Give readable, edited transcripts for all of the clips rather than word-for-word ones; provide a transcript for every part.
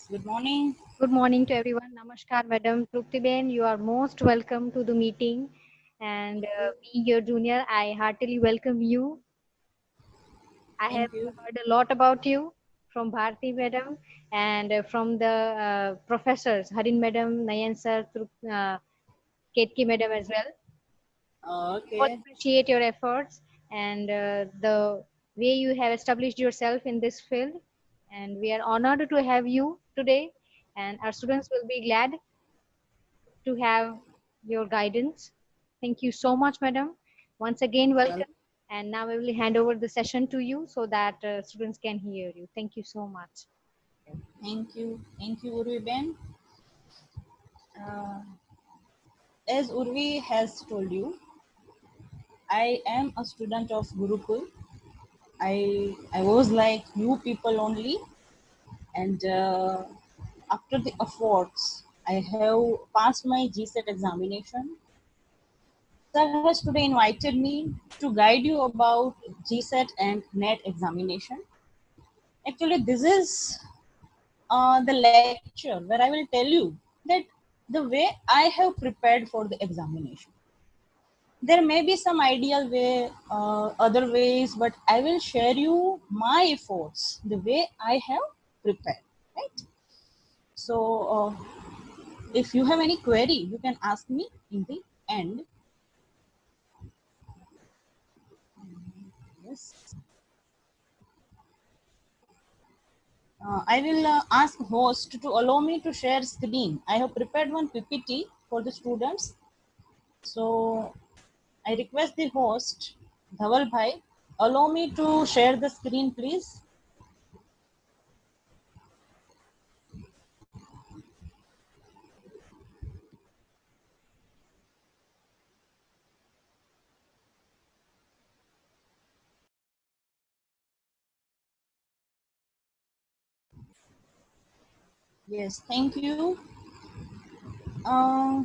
Good morning. Good morning to everyone. Namaskar, Madam Truptiben. You are most welcome to the meeting. And Thank you. being your junior, I heartily welcome you. I have Thank you. heard a lot about you from Bharti Madam and from the professors, Harin Madam, Nayan Sir, Ketki Madam as well. Both Okay. appreciate your efforts and the way you have established yourself in this field. And we are honored to have you today. And our students will be glad to have your guidance. Thank you so much, madam. Once again, Well, welcome. And now I will hand over the session to you so that students can hear you. Thank you so much. thank you. Thank you, Urvi Ben. Uh, as Urvi has told you, I am a student of Gurukul. I was like you people only, and after the efforts, I have passed my GSET examination. Sir has today invited me to guide you about GSET and NET examination. Actually, this is the lecture where I will tell you that the way I have prepared for the examination. There may be some ideal way, other ways, but I will share you my efforts, the way I have prepared, right? So, if you have any query, you can ask me in the end. Yes. I will ask host to allow me to share screen. I have prepared one PPT for the students. So I request the host, Dhaval Bhai, allow me to share the screen, please. Yes, thank you. Uh,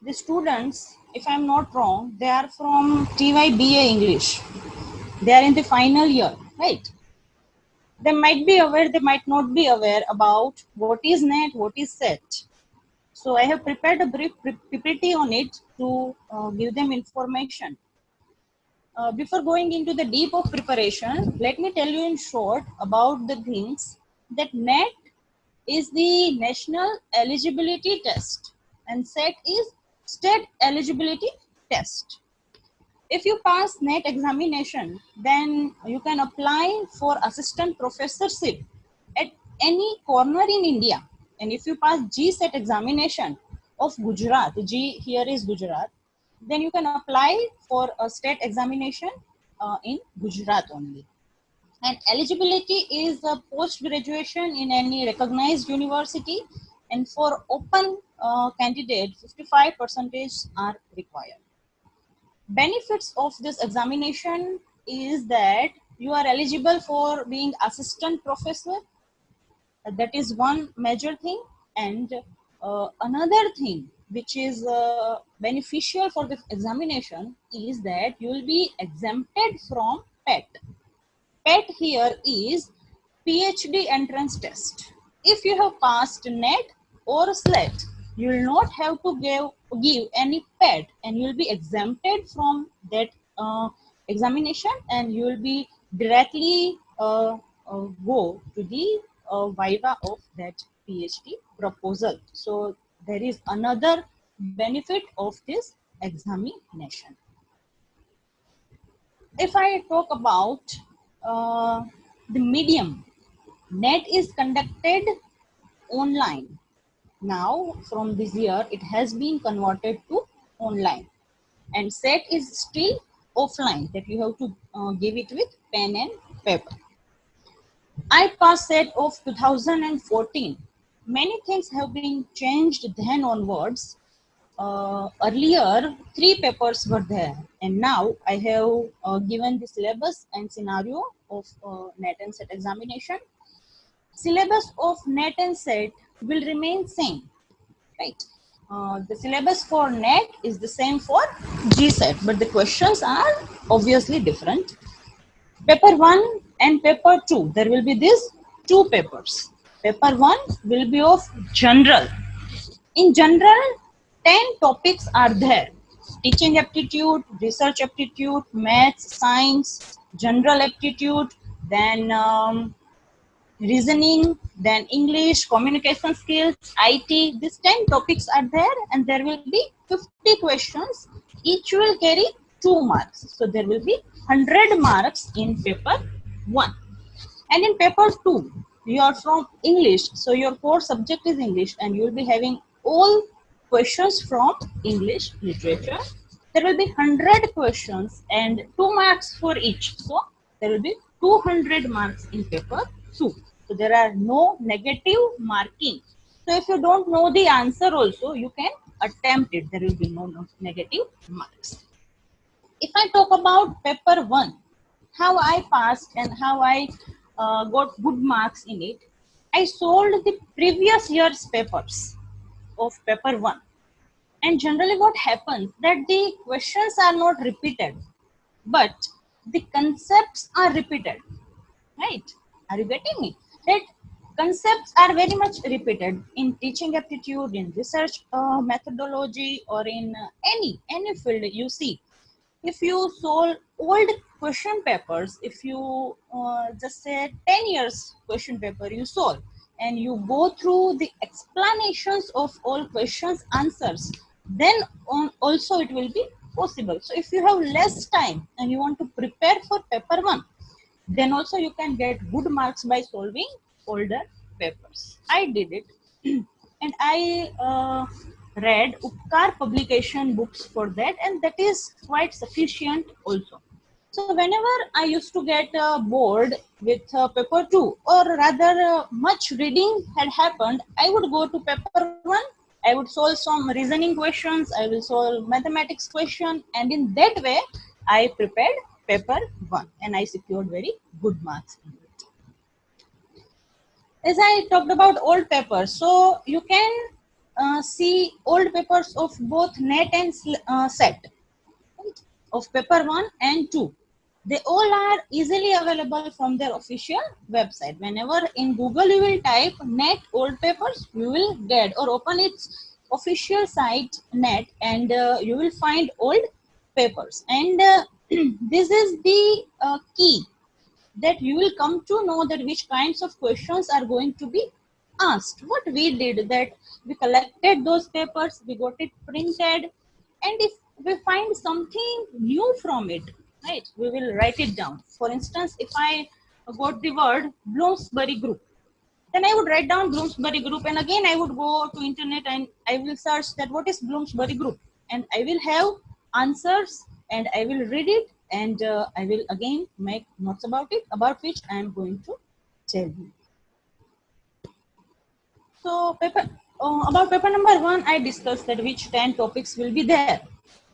the students, if I'm not wrong, they are from TYBA English. They are in the final year, right? They might be aware, they might not be aware about what is NET, what is SET. So I have prepared a brief PPT on it to give them information. Before going into the deep of preparation, let me tell you in short about the things that NET is the National Eligibility Test and SET is State Eligibility Test. If you pass NET examination, then you can apply for assistant professorship at any corner in India. And if you pass GSET examination of Gujarat, G here is Gujarat, then you can apply for a state examination in Gujarat only. And eligibility is a post graduation in any recognized university, and for open candidate, 55 percentage are required. Benefits of this examination is that you are eligible for being assistant professor. That is one major thing. And another thing which is beneficial for this examination is that you will be exempted from PET. PET here is PhD entrance test. If you have passed NET or SLET, you will not have to give any PET, and you will be exempted from that examination, and you will be directly go to the viva of that PhD proposal. So there is another benefit of this examination. If I talk about the medium, NET is conducted online. Now, from this year, it has been converted to online. And SET is still offline, that you have to give it with pen and paper. I passed SET of 2014. Many things have been changed then onwards. Earlier, 3 papers were there, and now I have given the syllabus and scenario of NET and SET examination. Syllabus of NET and SET will remain same, right? The syllabus for NET is the same for gset, but the questions are obviously different. Paper 1 and paper 2, there will be these two papers. Paper 1 will be of general. In general, 10 topics are there: teaching aptitude, research aptitude, maths, science, general aptitude, then reasoning, then English, communication skills, IT. These 10 topics are there, and there will be 50 questions. Each will carry 2 marks. So there will be 100 marks in paper 1. And in paper 2, you are from English. So your core subject is English, and you will be having all questions from English literature. There will be 100 questions and 2 marks for each. So there will be 200 marks in paper 2. So there are no negative marking. So if you don't know the answer also, you can attempt it. There will be no negative marks. If I talk about paper 1, how I passed and how I got good marks in it, I solved the previous year's papers of paper 1. And generally what happens that the questions are not repeated, but the concepts are repeated, right? Are you getting me? That concepts are very much repeated in teaching aptitude, in research methodology, or in any field you see. If you solve old question papers, if you just say 10 years question paper you solve, and you go through the explanations of all questions answers, then also it will be possible. So if you have less time and you want to prepare for paper 1, then also you can get good marks by solving older papers. I did it. And I read Upkar publication books for that, and that is quite sufficient also. So whenever I used to get bored with paper 2, or rather much reading had happened, I would go to paper 1. I would solve some reasoning questions, I will solve mathematics question, and in that way I prepared paper 1 and I secured very good marks in it. As I talked about old papers, so you can see old papers of both NET and SET, right? Of paper 1 and 2. They all are easily available from their official website. Whenever in Google you will type NET old papers, you will get, or open its official site NET, and you will find old papers. And this is the key, that you will come to know that which kinds of questions are going to be asked. What we did, that we collected those papers, we got it printed, and if we find something new from it, right, we will write it down. For instance, if I got the word Bloomsbury group, then I would write down Bloomsbury group, and again I would go to internet and I will search that what is Bloomsbury group, and I will have answers, and I will read it, and I will again make notes about it, about which I am going to tell you. So about paper number 1, I discussed that which 10 topics will be there.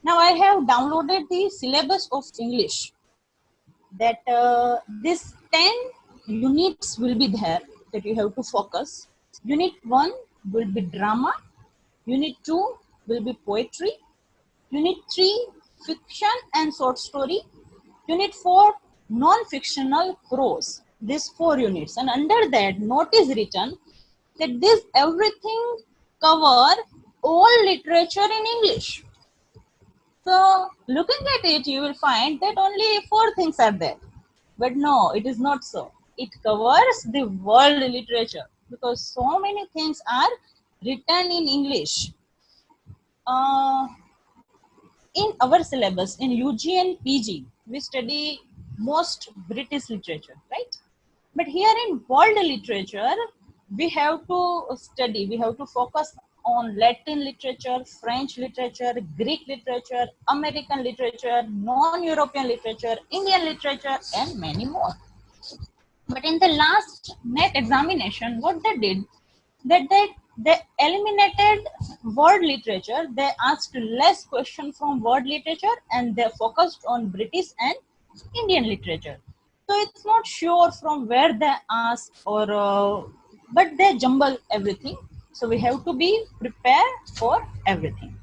Now I have downloaded the syllabus of English, that this 10 units will be there that you have to focus. Unit 1 will be drama, unit 2 will be poetry, unit 3 fiction and short story, unit 4 non-fictional prose. These 4 units, and under that note is written that this everything cover all literature in English. So looking at it, you will find that only 4 things are there. But no, it is not so. It covers the world literature, because so many things are written in English. Uh, in our syllabus, in UG and PG, we study most British literature, right? But here in world literature, we have to study, we have to focus on Latin literature, French literature, Greek literature, American literature, non-European literature, Indian literature, and many more. But in the last NET examination, what they did, that they eliminated world literature. They asked less questions from world literature, and they focused on British and Indian literature. So it's not sure from where they ask, or but they jumble everything. So we have to be prepared for everything.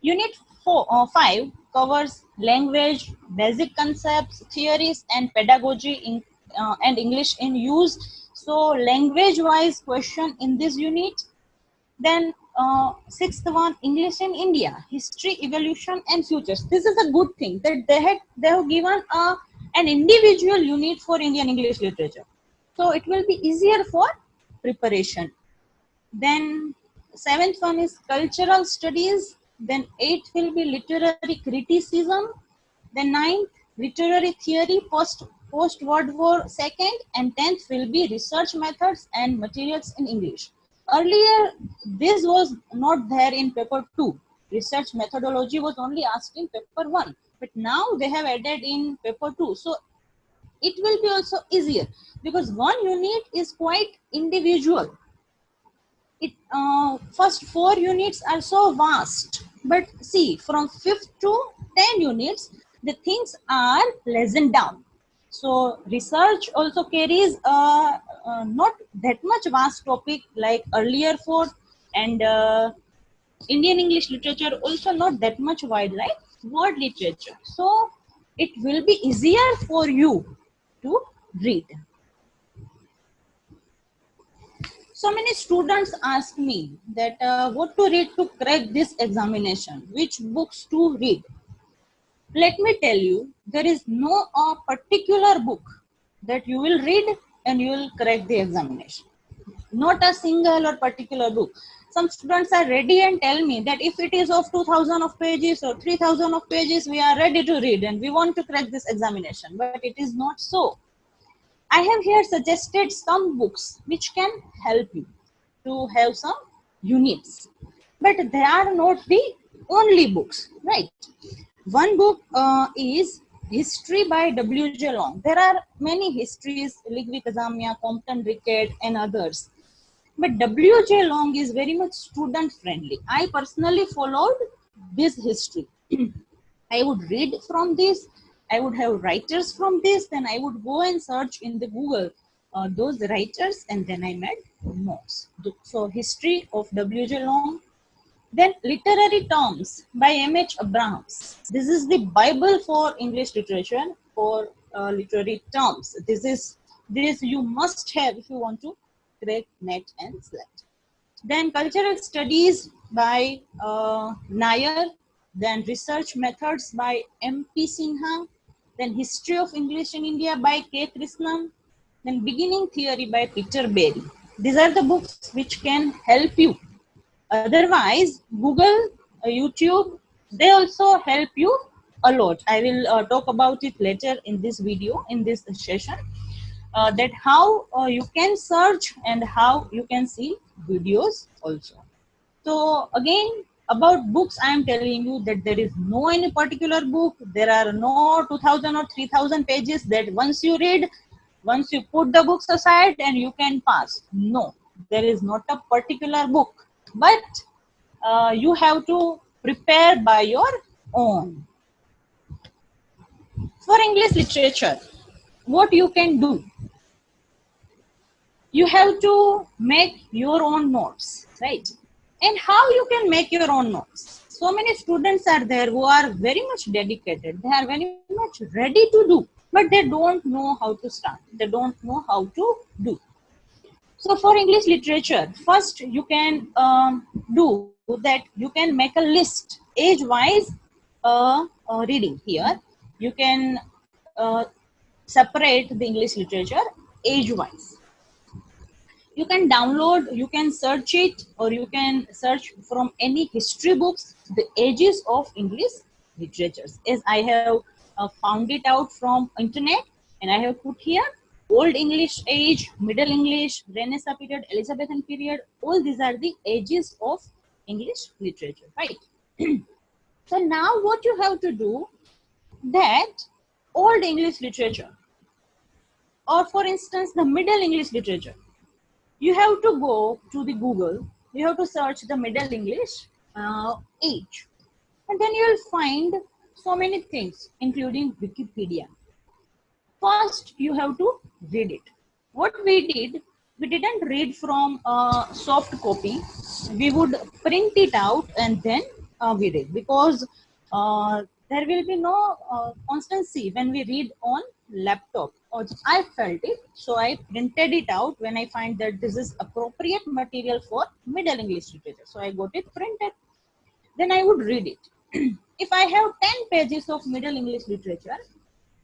Unit 5 covers language, basic concepts, theories, and pedagogy and English in use. So language-wise question in this unit. Then sixth one, English in India, history, evolution, and futures. This is a good thing that they have given an individual unit for Indian English literature. So it will be easier for preparation. Then seventh one is cultural studies. Then eighth will be literary criticism. Then ninth, literary theory post World War II, and 10th will be research methods and materials in English. Earlier, this was not there in paper 2. Research methodology was only asked in paper 1. But now they have added in paper 2. So it will be also easier because one unit is quite individual. It first 4 units are so vast, but see, from 5th to 10 units the things are lessened down. So research also carries not that much vast topic like earlier 4th, and Indian English literature also not that much wide like word literature. So it will be easier for you to read. So many students ask me that what to read to crack this examination, which books to read. Let me tell you, there is no particular book that you will read and you will crack the examination. Not a single or particular book. Some students are ready and tell me that if it is of 2000 of pages or 3000 of pages, we are ready to read and we want to crack this examination. But it is not so. I have here suggested some books which can help you to have some units, but they are not the only books, right? One book is History by W.J. Long. There are many histories, Ligvi Kazamia, Compton Rickett, and others. But W.J. Long is very much student friendly. I personally followed this history. I would read from this, I would have writers from this, then I would go and search in the Google those writers, and then I made notes. So history of W.J. Long. Then literary terms by M.H. Abrahams. This is the Bible for English literature, for literary terms. This you must have if you want to crack NET and SLET. Then cultural studies by Nair, then research methods by M.P. Sinha, then history of English in India by K. Krishnam, then beginning theory by Peter Berry. These are the books which can help you. Otherwise, Google, YouTube, they also help you a lot. I will talk about it later in this video, in this session, that how you can search and how you can see videos also. So again, about books, I am telling you that there is no any particular book. There are no 2000 or 3000 pages that once you read, once you put the books aside and you can pass. No, there is not a particular book, but you have to prepare by your own. For English literature, what you can do, you have to make your own notes, right? And how you can make your own notes? So many students are there who are very much dedicated. They are very much ready to do, but they don't know how to start. They don't know how to do. So for English literature, first you can do that. You can make a list age-wise reading here. You can separate the English literature age-wise. You can download, you can search it, or you can search from any history books the ages of English literatures. As I have found it out from internet, and I have put here Old English age, Middle English, Renaissance period, Elizabethan period. All these are the ages of English literature, right? So now what you have to do, that Old English literature, or for instance the Middle English literature, you have to go to the Google, you have to search the Middle English age, and then you will find so many things, including Wikipedia. First, you have to read it. What we did, we didn't read from a soft copy. We would print it out and then we read, because there will be no constancy when we read on laptop. Or I felt it, so I printed it out when I find that this is appropriate material for Middle English literature. So I got it printed. Then I would read it. If I have 10 pages of Middle English literature,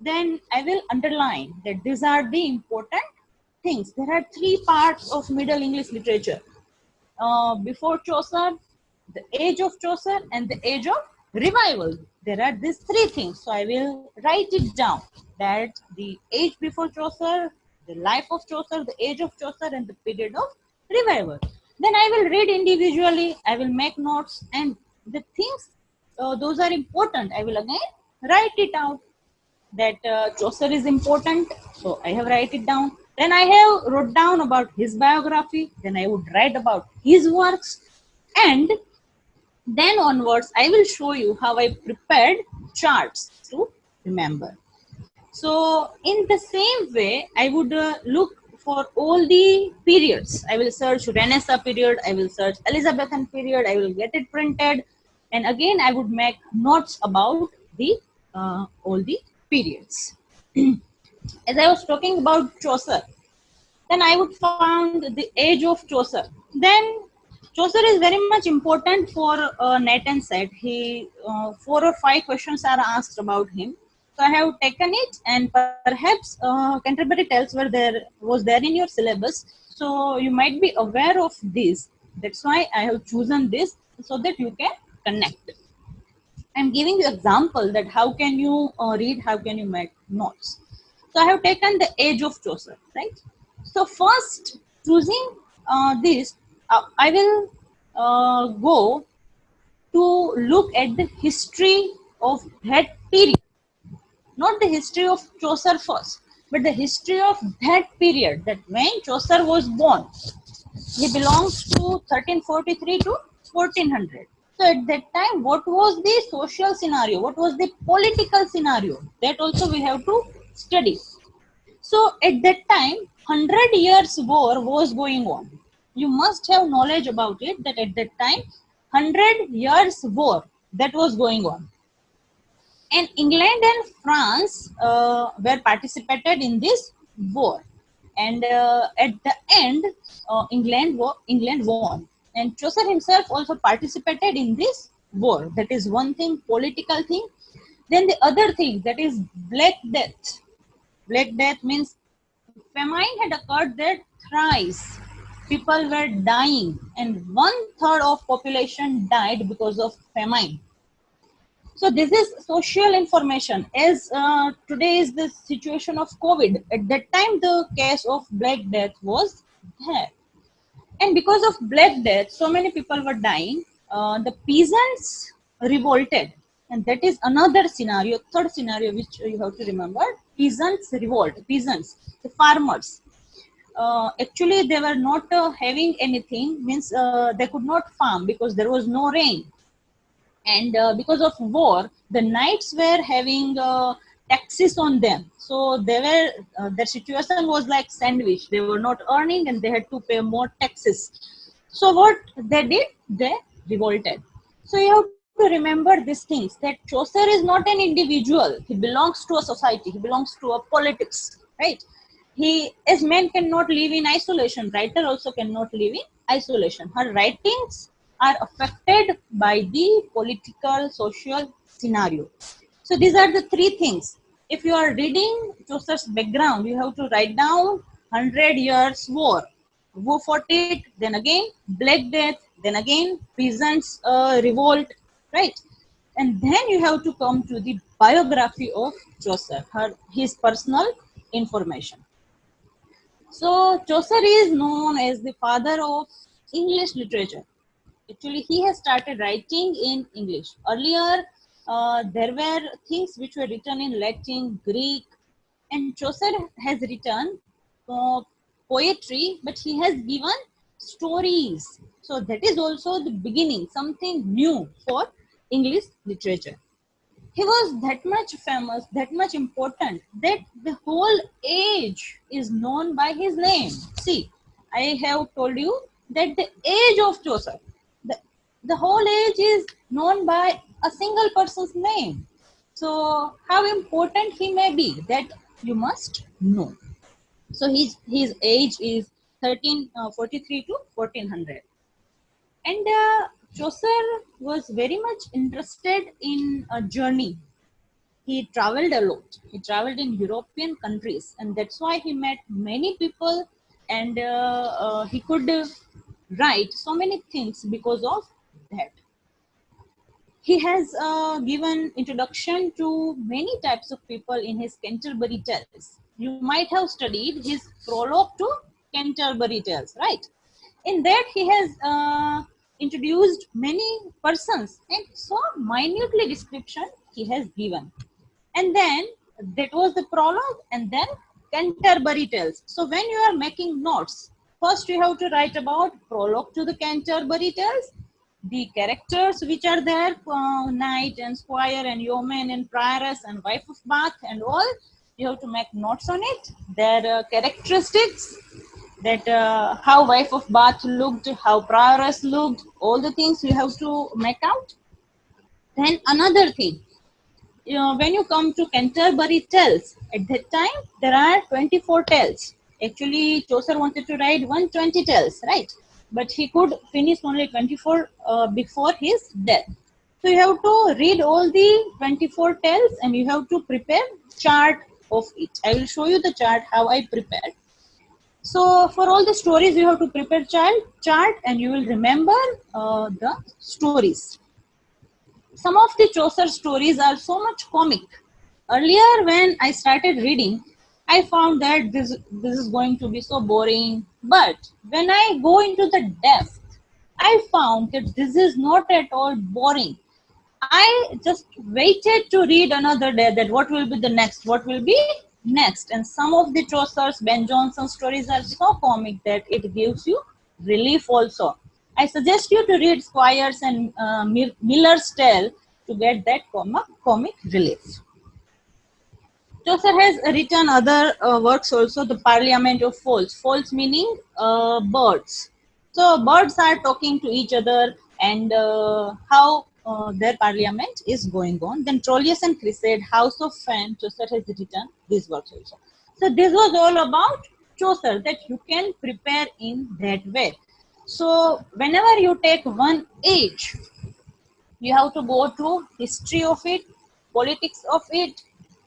then I will underline that these are the important things. There are three parts of Middle English literature: before Chaucer, the age of Chaucer, and the age of revival. There are these three things. So I will write it down, that the age before Chaucer, the life of Chaucer, the age of Chaucer, and the period of revival. Then I will read individually. I will make notes, and the things, those are important, I will again write it out, that Chaucer is important, so I have write it down. Then I have wrote down about his biography. Then I would write about his works, and then onwards I will show you how I prepared charts to remember. So in the same way, I would look for all the periods. I will search Renaissance period, I will search Elizabethan period, I will get it printed, and again I would make notes about the all the periods. As I was talking about Chaucer, then I would found the age of Chaucer. Then Chaucer is very much important for net and set. He 4 or 5 questions are asked about him. So I have taken it, and perhaps Canterbury Tales was there in your syllabus. So you might be aware of this. That's why I have chosen this, so that you can connect. I'm giving you example that how can you read, how can you make notes. So I have taken the age of Chaucer, right? So first, choosing this, I will go to look at the history of that period, not the history of Chaucer first, but the history of that period, that when Chaucer was born. He belongs to 1343 to 1400. So at that time, what was the social scenario? What was the political scenario? That also we have to study. So at that time, 100 years war was going on. You must have knowledge about it, that at that time, 100 years war that was going on. And England and France were participated in this war. And at the end, England won. And Chaucer himself also participated in this war. That is one thing, political thing. Then the other thing, that is Black Death. Black Death means famine had occurred there thrice. People were dying, and 1/3 of population died because of famine. So this is social information. As today is the situation of COVID. At that time, the case of Black Death was there. And because of Black Death, so many people were dying. The peasants revolted. And that is another scenario, third scenario, which you have to remember. Peasants revolt. Peasants, the farmers. Actually, they were not having anything, means they could not farm because there was no rain. And because of war, the knights were having taxes on them, so they were their situation was like sandwich. They were not earning, and they had to pay more taxes. So what they did, they revolted. So you have to remember these things, that Chaucer is not an individual. He belongs to a society, he belongs to a politics, right? He, as man cannot live in isolation, writer also cannot live in isolation. Her writings are affected by the political, social scenario. So these are the three things. If you are reading Chaucer's background, you have to write down 100 years war. Who fought it? Then again, Black Death. Then again, peasants revolt, right? And then you have to come to the biography of Chaucer, his personal information. So Chaucer is known as the father of English literature. Actually, he has started writing in English. Earlier, there were things which were written in Latin, Greek, and Chaucer has written poetry, but he has given stories. So that is also the beginning, something new for English literature. He was that much famous, that much important, that the whole age is known by his name. See, I have told you that the age of Chaucer, the, the whole age is known by a single person's name. So how important he may be, that you must know. So his age is 1343 to 1400. And Chaucer was very much interested in a journey. He traveled a lot. He traveled in European countries, and that's why he met many people, and he could write so many things because of that. He has given introduction to many types of people in his Canterbury Tales. You might have studied his prologue to Canterbury Tales, right? In that, he has introduced many persons, and so minutely description he has given. And then that was the prologue, and then Canterbury Tales. So when you are making notes, first you have to write about prologue to the Canterbury Tales, the characters which are there, knight and squire and yeoman and prioress and wife of Bath and all. You have to make notes on it, their characteristics, that how wife of Bath looked, how prioress looked, all the things you have to make out. Then another thing, when you come to Canterbury Tales, at that time there are 24 tales. Actually, Chaucer wanted to write 120 tales, right? But he could finish only 24 before his death. So you have to read all the 24 tales and you have to prepare chart of it. I will show you the chart how I prepared. So for all the stories, you have to prepare chart and you will remember the stories. Some of the Chaucer stories are so much comic. Earlier, when I started reading, I found that this is going to be so boring. But when I go into the depth, I found that this is not at all boring. I just waited to read another day that what will be the next, what will be next. And some of the Chaucer's, Ben Jonson stories are so comic that it gives you relief also. I suggest you to read Squires and Miller's Tale to get that comic relief. Chaucer has written other works also, the Parliament of Fowls. Fowls meaning birds. So birds are talking to each other and how their parliament is going on. Then Troilus and Cresside, House of Fame, Chaucer has written these works also. So this was all about Chaucer, that you can prepare in that way. So whenever you take one age, you have to go through history of it, politics of it,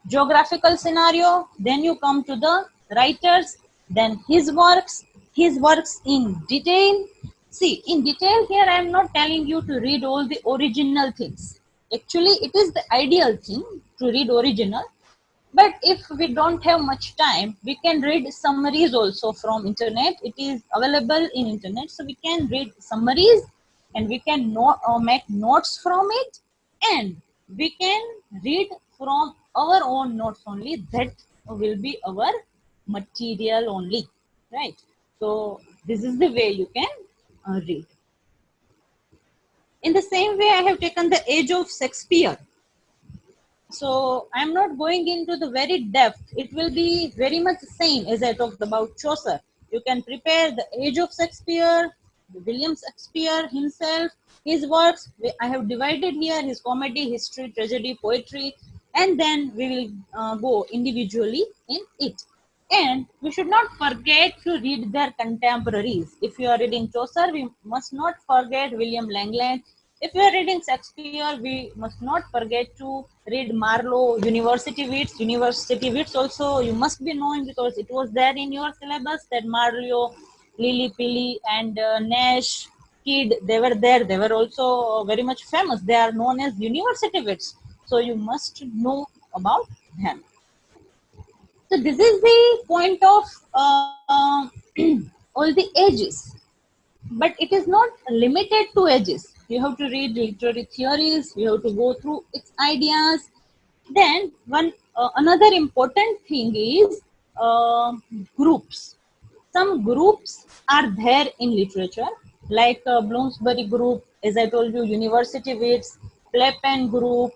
geographical scenario, then you come to the writers, then his works in detail. See, in detail here I am not telling you to read all the original things. Actually, it is the ideal thing to read original, but if we don't have much time, we can read summaries also from internet. It is available in internet, so we can read summaries and we can make notes from it, and we can read from our own notes only. That will be our material only, right? So this is the way you can read. In the same way, I have taken the age of Shakespeare. So I'm not going into the very depth. It will be very much the same as I talked about Chaucer. You can prepare the age of Shakespeare, William Shakespeare himself, his works. I have divided here his comedy, history, tragedy, poetry, and then we will go individually in it. And we should not forget to read their contemporaries. If you are reading Chaucer, we must not forget William Langland. If you are reading Shakespeare, we must not forget to read Marlowe, University Wits. University Wits also you must be knowing because it was there in your syllabus, that Marlowe, Lily Pilly and Nash, Kidd, they were there. They were also very much famous. They are known as University Wits. So you must know about them. So this is the point of all the ages. But it is not limited to ages. You have to read literary theories, you have to go through its ideas. Then one another important thing is groups. Some groups are there in literature, like Bloomsbury group, as I told you, University Wits, Playpen group,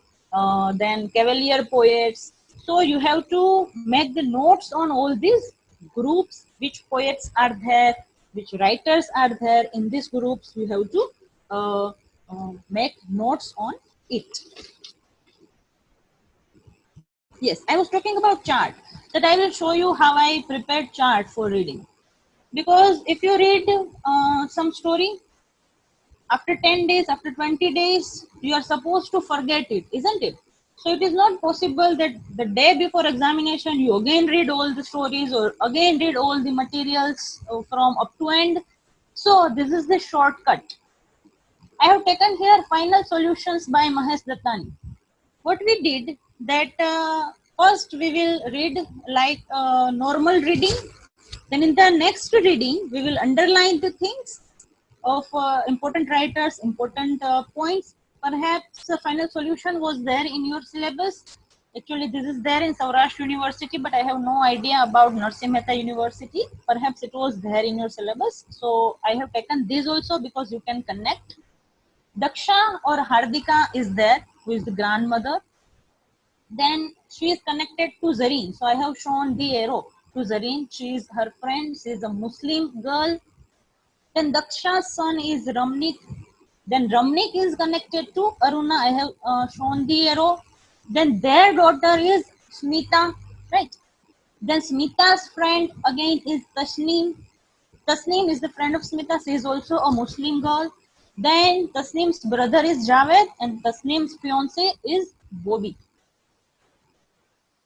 then Cavalier poets. So you have to make the notes on all these groups, which poets are there, which writers are there in these groups, you have to make notes on it. Yes, I was talking about chart, that I will show you how I prepared chart for reading. Because if you read some story, after 10 days, after 20 days, you are supposed to forget it, isn't it? So it is not possible that the day before examination you again read all the stories or again read all the materials from up to end. So this is the shortcut. I have taken here Final Solutions by Mahesh Dattani. What we did that first we will read like normal reading. Then in the next reading, we will underline the things of important writers, important points. Perhaps the Final Solution was there in your syllabus. Actually, this is there in Saurashtra University, but I have no idea about Narsimha Mehta University. Perhaps it was there in your syllabus. So I have taken this also because you can connect. Daksha or Hardika is there, who is the grandmother. Then she is connected to Zareen. So I have shown the arrow to Zareen. She is her friend. She is a Muslim girl. Then Daksha's son is Ramnik. Then Ramnik is connected to Aruna. I have shown the arrow. Then their daughter is Smita, right? Then Smita's friend again is Tasneem. Tasneem is the friend of Smita. She is also a Muslim girl. Then Tasneem's brother is Javed and Tasneem's fiance is Bobby.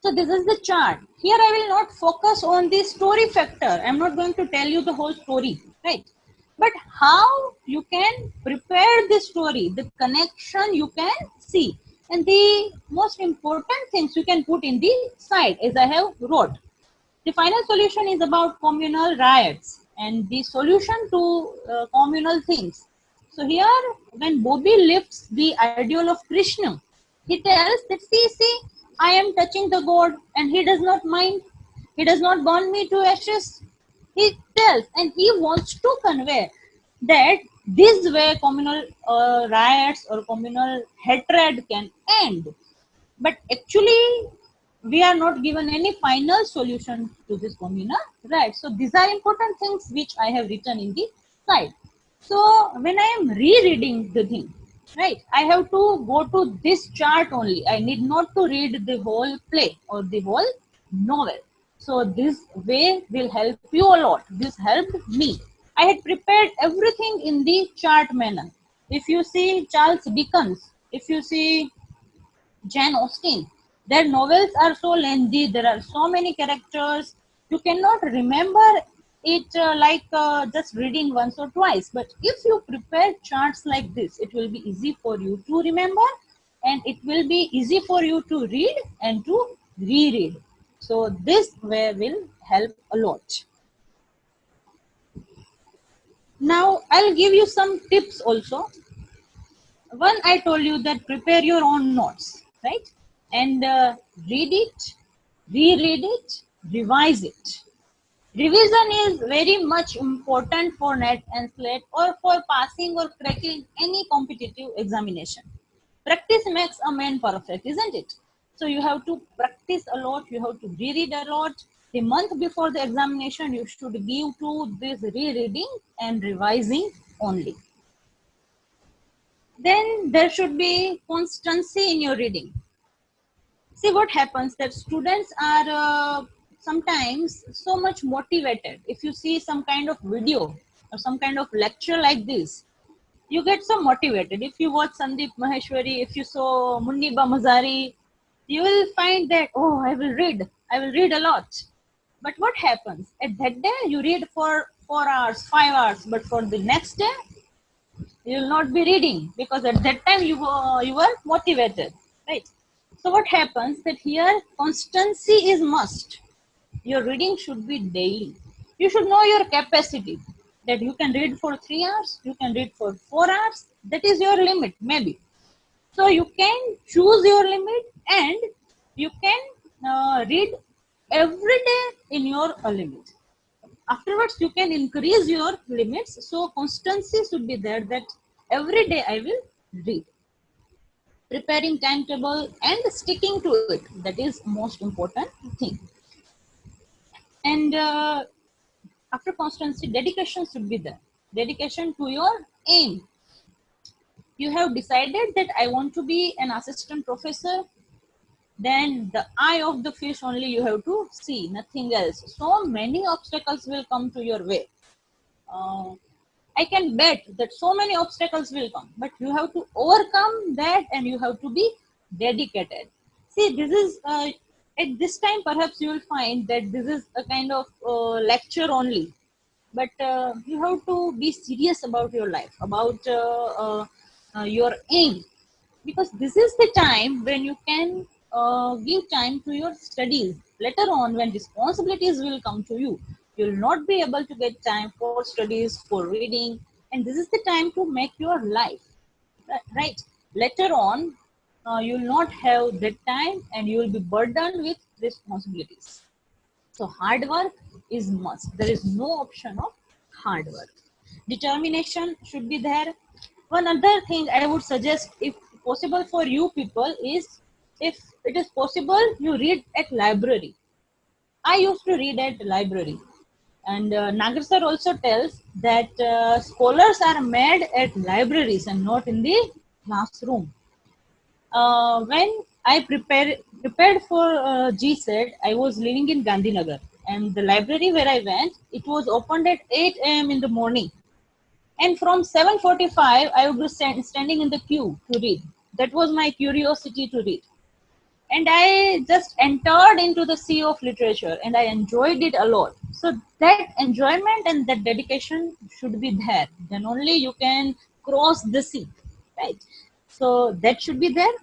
So this is the chart. Here I will not focus on the story factor. I'm not going to tell you the whole story, right? But how you can prepare the story, the connection you can see. And the most important things you can put in the side as I have wrote. The final solution is about communal riots and the solution to communal things. So here, when Bobby lifts the ideal of Krishna, he tells that, see, I am touching the god and he does not mind. He does not burn me to ashes. He tells and he wants to convey that this way communal riots or communal hatred can end. But actually, we are not given any final solution to this communal right. So these are important things which I have written in the side. So when I am rereading the thing, right, I have to go to this chart only. I need not to read the whole play or the whole novel. So this way will help you a lot. This helped me. I had prepared everything in the chart manner. If you see Charles Dickens, if you see Jane Austen. Their novels are so lengthy, there are so many characters, you cannot remember it just reading once or twice. But if you prepare charts like this, it will be easy for you to remember and it will be easy for you to read and to reread. So this way will help a lot. Now I'll give you some tips also. One, I told you that prepare your own notes, right? And read it, reread it, revise it. Revision is very much important for NET and SLAT or for passing or cracking any competitive examination. Practice makes a man perfect, isn't it? So you have to practice a lot, you have to reread a lot. The month before the examination, you should give to this rereading and revising only. Then there should be constancy in your reading. See what happens that students are sometimes so much motivated. If you see some kind of video or some kind of lecture like this, you get so motivated. If you watch Sandeep Maheshwari, if you saw Munniba Mazari, you will find that, oh, I will read a lot. But what happens? At that day, you read for 4 hours, 5 hours, but for the next day, you will not be reading because at that time you were motivated, right? So what happens that here constancy is must. Your reading should be daily. You should know your capacity, that you can read for 3 hours, you can read for 4 hours. That is your limit maybe. So you can choose your limit and you can read every day in your limit. Afterwards you can increase your limits. So constancy should be there, that every day I will read. Preparing timetable and sticking to it, that is most important thing. And After constancy, dedication should be there. Dedication to your aim. You have decided that I want to be an assistant professor, then the eye of the fish only you have to see, nothing else. So many obstacles will come to your way. uh, I can bet that so many obstacles will come, but you have to overcome that and you have to be dedicated. See, this is at this time perhaps you will find that this is a kind of lecture only, but you have to be serious about your life, about your aim, because this is the time when you can give time to your studies. Later on, when responsibilities will come to you, you will not be able to get time for studies, for reading, and this is the time to make your life right. Later on, you will not have that time and you will be burdened with responsibilities. So hard work is must. There is no option of hard work. Determination should be there. One other thing I would suggest, if possible for you people, is if it is possible, you read at library. I used to read at library. And Nagar sir also tells that scholars are made at libraries and not in the classroom. When I prepared for gset, I was living in Gandhinagar, and the library where I went, it was opened at 8 a.m. in the morning, and from 7:45 I would be standing in the queue to read. That was my curiosity to read, and I just entered into the sea of literature, and I enjoyed it a lot. So that enjoyment and that dedication should be there. Then only you can cross the sea, right? So that should be there.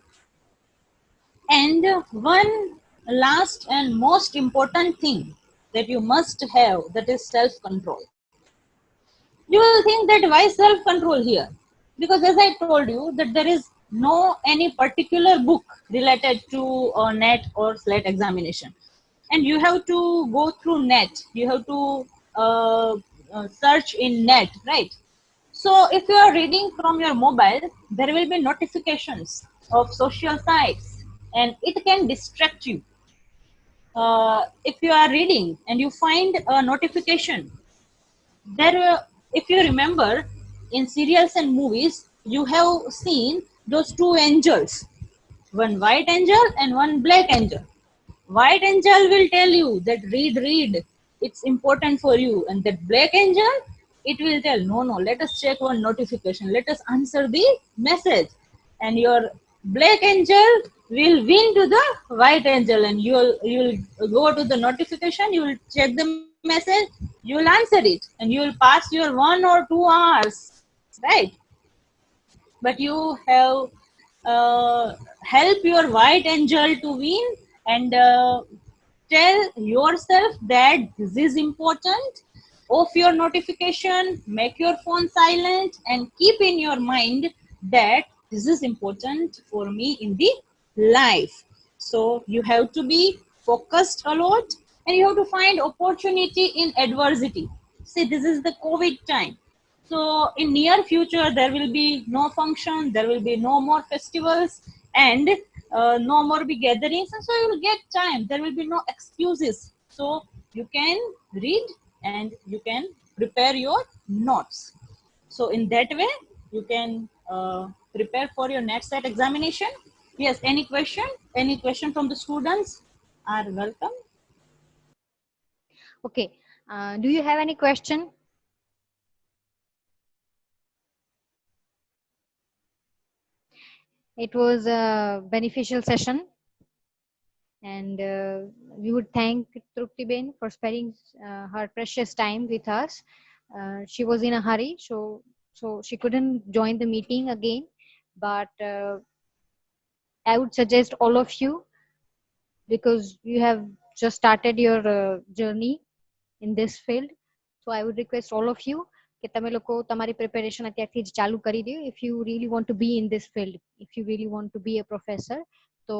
And one last and most important thing that you must have, that is self control. You will think that why self control here? Because as I told you that there is no any particular book related to net or SLAT examination, and you have to go through net. You have to search in net, right? So if you are reading from your mobile, there will be notifications of social sites, and it can distract you. If you are reading and you find a notification, there, if you remember, in serials and movies, you have seen those two angels, one white angel and one black angel. White angel will tell you that read, it's important for you, and that black angel, it will tell no, let us check one notification, let us answer the message, and your black angel will win to the white angel, and you'll go to the notification, you will check the message, you will answer it, and you will pass your 1 or 2 hours, right? But you have help your white angel to win, and tell yourself that this is important. Off your notification, make your phone silent, and keep in your mind that this is important for me in the life. So you have to be focused a lot, and you have to find opportunity in adversity. See, this is the COVID time, so in near future, there will be no function, there will be no more festivals, and no more be gatherings. And so you will get time. There will be no excuses. So you can read and you can prepare your notes. So in that way, you can prepare for your next set examination. Yes, any question? Any question from the students are welcome. Okay. Do you have any question? It was a beneficial session, and we would thank Trupti for sparing her precious time with us. She was in a hurry, so she couldn't join the meeting again. But I would suggest all of you, because you have just started your journey in this field. So I would request all of you કે તમે લોકો તમારી preparation અત્યારથી જ ચાલુ કરી દો. If you really want to be in this field, if you really want to be a professor, so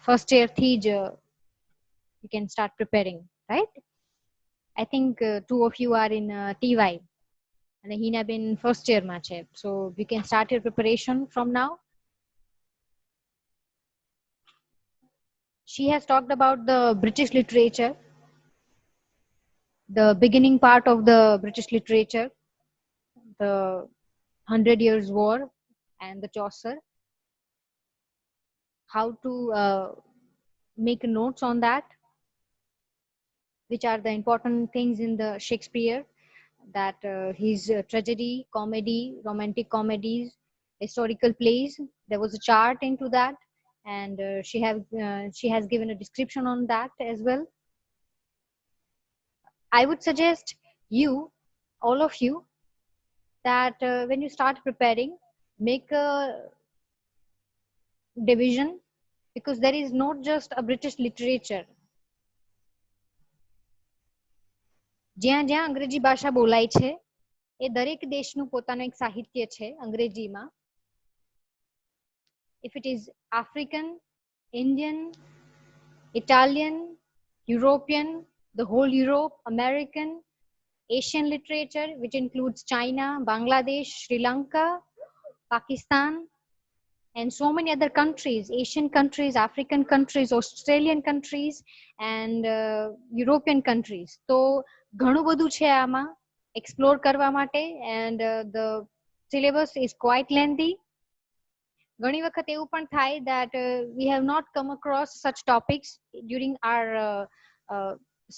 first year થી જ you can start preparing, right? I think two of you are in TY and Hina been first year માં છે, so you can start your preparation from now. She has talked about the British literature, the beginning part of the British literature, the Hundred Years' War and the Chaucer, how to make notes on that, which are the important things in the Shakespeare, that his tragedy, comedy, romantic comedies, historical plays. There was a chart into that, and she has given a description on that as well. I would suggest you, all of you, that when you start preparing, make a division, because there is not just a British literature. જ્યાં જ્યાં અંગ્રેજી ભાષા બોલાય છે એ દરેક દેશનું પોતાનું એક સાહિત્ય છે અંગ્રેજીમાં. If it is African, Indian, Italian, European, the whole Europe, American, Asian literature, which includes China, Bangladesh, Sri Lanka, Pakistan, and so many other countries, Asian countries, African countries, Australian countries, and European countries. તો ઘણું બધું છે આમાં explore કરવા માટે, and the syllabus is quite lengthy. ઘણી વખત એવું પણ થાય that we have not come across such topics during our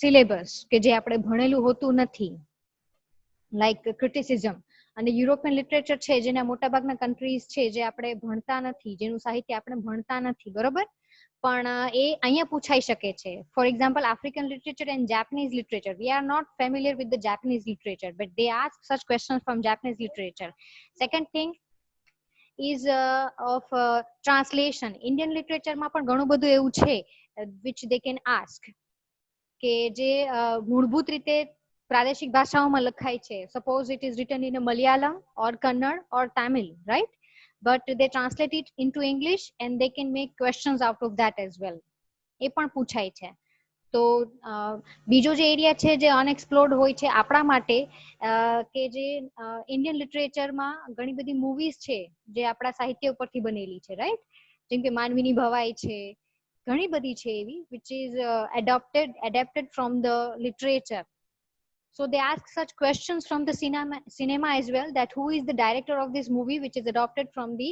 syllabus કે જે આપણે ભણેલું હોતું નથી, like criticism. અને યુરોપિયન લિટરેચર છે જેના મોટાભાગના કન્ટ્રીઝ છે જે આપણે ભણતા નથી, જેનું સાહિત્ય આપણે ભણતા નથી, બરોબર, પણ એ અહીંયા પૂછાઈ શકે છે. For example, African literature and Japanese literature, we are not familiar with the Japanese literature, but they ask such questions from Japanese literature. Second thing is of translation. Indian literature માં પણ ઘણું બધું એવું છે which they can ask, કે જે મૂળભૂત રીતે પ્રાદેશિક ભાષાઓમાં લખાય છે. Suppose it is written in a Malayalam or Kannada or Tamil, right? But they translate it into English and they can make questions out of that as well. એ પણ પૂછાય છે. તો બીજો જે એરિયા છે જે અનએક્સપ્લોર્ડ હોય છે આપણા માટે, કે જે ઇન્ડિયન લિટરેચરમાં ઘણી બધી મૂવીઝ છે જે આપણા સાહિત્ય ઉપરથી બનેલી છે, રાઈટ? જેમ કે માનવીની ભવાઈ છે, ઘણી બધી છે એવી which is adapted from the literature. So they ask such questions from the cinema as well, that who is the director of this movie which is adopted from the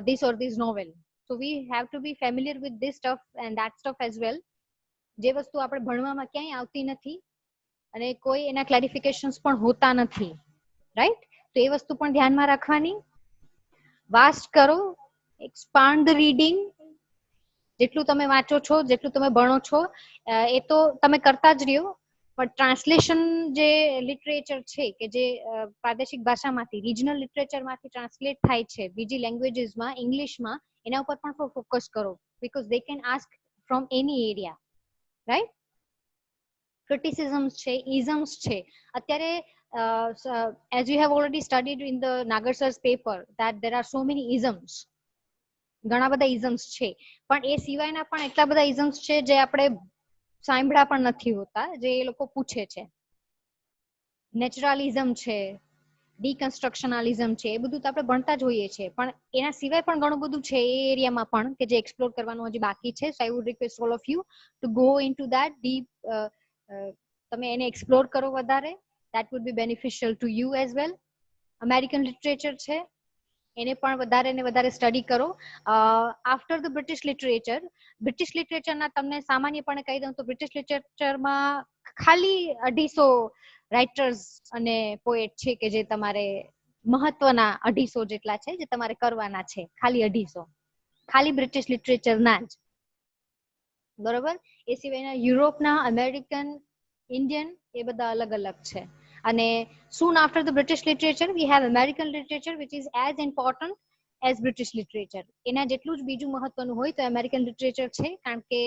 this or this novel. So we have to be familiar with this stuff and that stuff as well. જે વસ્તુ આપણે ભણવામાં ક્યાંય આવતી નથી અને કોઈ એના ક્લેરિફિકેશન્સ પણ હોતા નથી, રાઈટ? તો એ વસ્તુ પણ ધ્યાનમાં રાખવાની. વાસ્ટ કરો, એક્સપાન્ડ ધ રીડિંગ. જેટલું તમે વાંચો છો, જેટલું તમે ભણો છો, એ તો તમે કરતા જ રહ્યો, પણ ટ્રાન્સલેશન જે લિટરેચર છે કે જે પ્રાદેશિક ભાષામાંથી, રિજનલ લિટરેચરમાંથી ટ્રાન્સલેટ થાય છે બીજી લેંગ્વેજીસમાં, ઇંગ્લિશમાં, એના ઉપર પણ ફોકસ કરો, because they can ask from any area, right? Criticisms છે, ઇઝમ્સ છે. અત્યારે as you have already studied in the Nagar sir's paper that there are so many isms, ઘણા બધા ઇઝમ્સ છે, પણ એ સિવાયના પણ એટલા બધા ઇઝમ્સ છે જે આપણે સાંભળ્યા પણ નથી હોતા, જે એ લોકો પૂછે છે. નેચરલિઝમ છે, ડીકન્સ્ટ્રક્શનલિઝમ છે, એ બધું તો આપણે ભણતા જ હોઈએ છીએ, પણ એના સિવાય પણ ઘણું બધું છે એ એરિયામાં પણ કે જે એક્સપ્લોર કરવાનું હજી બાકી છે. So I would request all of you to go into that deep. તમે એને એક્સપ્લોર કરો વધારે, that would be beneficial to you as well. American literature છે એને પણ વધારે ને વધારે સ્ટડી કરો. આફ્ટર ધ બ્રિટિશ લિટરેચરના તમને સામાન્યપણે કહી દઉં તો બ્રિટિશ લિટરેચરમાં ખાલી 250 રાઇટર્સ અને પોએટ છે કે જે તમારે મહત્વના 250 જેટલા છે જે તમારે કરવાના છે, ખાલી 250, ખાલી બ્રિટિશ લિટરેચરના જ, બરોબર? એ સિવાયના યુરોપના, અમેરિકન, ઇન્ડિયન, એ બધા અલગ અલગ છે. અને soon after the British literature we have American literature which is as important as British literature. એના જેટલું જ બીજું મહત્વનું હોય તો અમેરિકન લિટરેચર છે, કારણ કે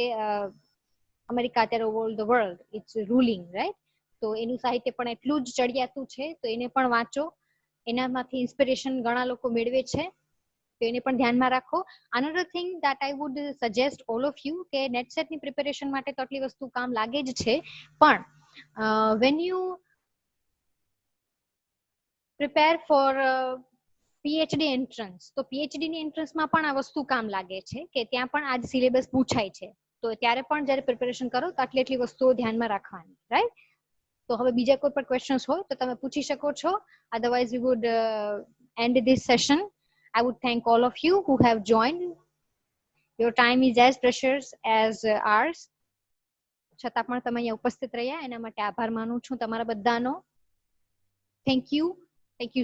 અમેરિકા અત્યારે all the world it's ruling, right? તો એનું સાહિત્ય પણ એટલું જ ચડિયાતું છે, તો એને પણ વાંચો, એનામાંથી ઇન્સ્પિરેશન ઘણા લોકો મેળવે છે, તો એને પણ ધ્યાનમાં રાખો. Another thing that I would suggest all of you, કે નેટસેટની પ્રિપેરેશન માટે તો આટલી વસ્તુ કામ લાગે જ છે, પણ when you prepare for PhD entrance, તો PhD ની એન્ટ્રન્સમાં પણ આ વસ્તુ કામ લાગે છે કે ત્યાં પણ આ સિલેબસ પૂછાય છે, તો ત્યારે પણ જ્યારે પ્રિપેરેશન કરો તો આટલી વસ્તુઓ ધ્યાનમાં રાખવાની, રાઈટ? તો તો હવે બીજા કોઈ પણ ક્વેશ્ચન્સ હોય તો તમે પૂછી શકો છો. Otherwise we would end this session. I would thank all of you who have joined. Your time is as precious as ours. છતાં પણ તમે અહીંયા ઉપસ્થિત રહ્યા એના માટે આભાર માનું છું તમારા બધાનો. Thank you. Thank you